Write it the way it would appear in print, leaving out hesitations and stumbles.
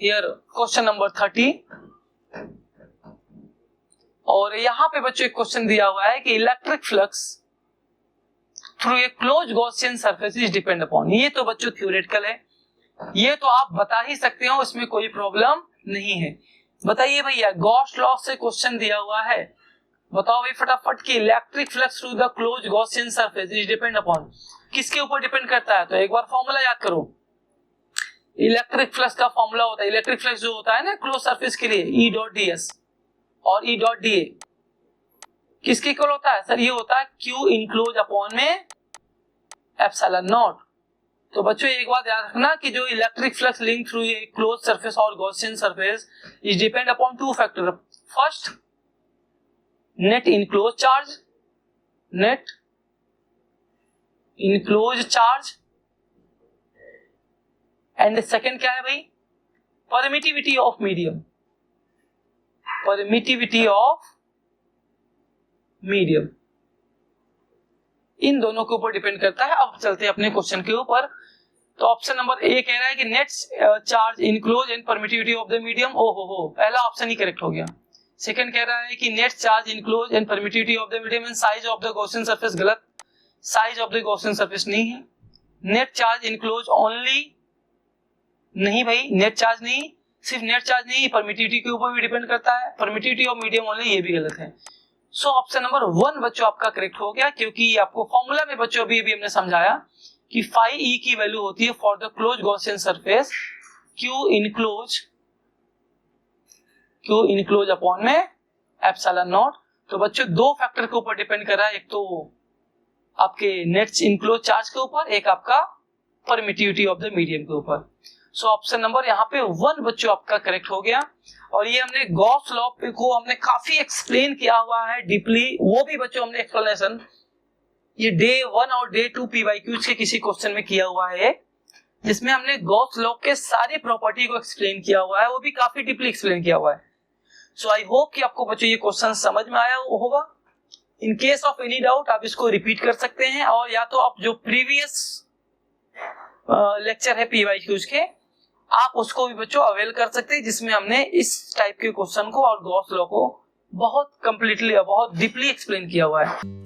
Here question number 30 और यहाँ पे बच्चों एक क्वेश्चन दिया हुआ है कि electric flux through a close Gaussian surface is depend upon. ये तो बच्चों थ्योरेटिकल है, ये तो आप बता ही सकते हो, इसमें कोई प्रॉब्लम नहीं है। बताइए भैया, गॉस लॉ से क्वेश्चन दिया हुआ है, बताओ भाई फटाफट कि electric flux through the close Gaussian surface is depend upon, किसके ऊपर डिपेंड करता है? तो एक बार फॉर्मूला याद करो। इलेक्ट्रिक फ्लक्स का फॉर्मूला होता है, इलेक्ट्रिक फ्लक्स जो होता है ना क्लोज सरफेस के लिए, ई डॉट डी एस और ई डॉट डी ए किसके इक्वल होता है? सर ये होता है क्यू इनक्लोज अपॉन में एप्सिलॉन नॉट। तो बच्चों एक बात याद रखना कि जो electric flux link through a close surface और Gaussian surface is depend upon two factor. First, net enclose charge, net enclose charge, and second क्या है भाई? Permittivity of medium, permittivity of medium, इन दोनों के ऊपर डिपेंड करता है। अब चलते हैं अपने क्वेश्चन के ऊपर। तो ऑप्शन नंबर ए कह रहा है कि net charge enclose and permittivity of the medium. ओहो, पहला ऑप्शन ही करेक्ट हो गया। सेकंड कह रहा है कि net charge enclose and permittivity of the medium and size of the Gaussian surface. गलत, size of the Gaussian surface नहीं है। नेट चार्ज इनक्लोज ओनली, नहीं भाई, नेट चार्ज नहीं, सिर्फ नेट चार्ज नहीं, परमिटिविटी के ऊपर भी डिपेंड करता है, परमिटिविटी ऑफ मीडियम ओनली, ये भी गलत है। सो ऑप्शन नंबर 1 बच्चों आपका करेक्ट हो गया, क्योंकि आपको फॉर्मूला में बच्चों अभी हमने समझाया कि फाई ई की वैल्यू होती है for the close Gaussian surface Q enclose upon में एप्सिलॉन नॉट। तो बच्चों दो फैक्टर के ऊपर डिपेंड कर रहा है, एक तो आपके नेट इनक्लोज चार्ज के ऊपर, एक आपका परमिटिविटी ऑफ द मीडियम के ऊपर। सो ऑप्शन नंबर यहाँ पे 1 बच्चों आपका करेक्ट हो गया। और ये हमने गॉस लॉ को हमने काफी एक्सप्लेन किया हुआ है डीपली, वो भी बच्चों हमने एक्सप्लेनेशन ये डे 1 और डे 2 PYQs के किसी क्वेश्चन में किया हुआ है, जिसमें हमने गॉस लॉ के सारे प्रॉपर्टी को एक्सप्लेन किया हुआ है, वो भी काफी डीपली एक्सप्लेन किया हुआ है। सो आई होप कि आपको बच्चों ये क्वेश्चन समझ में आया होगा। In case of any doubt आप इसको रिपीट कर सकते हैं, और या तो आप जो प्रीवियस लेक्चर है PYQs के, आप उसको भी बच्चों अवेल कर सकते हैं, जिसमें हमने इस टाइप के क्वेश्चन को और गॉस लॉ को बहुत कंप्लीटली, बहुत डीपली एक्सप्लेन किया हुआ है।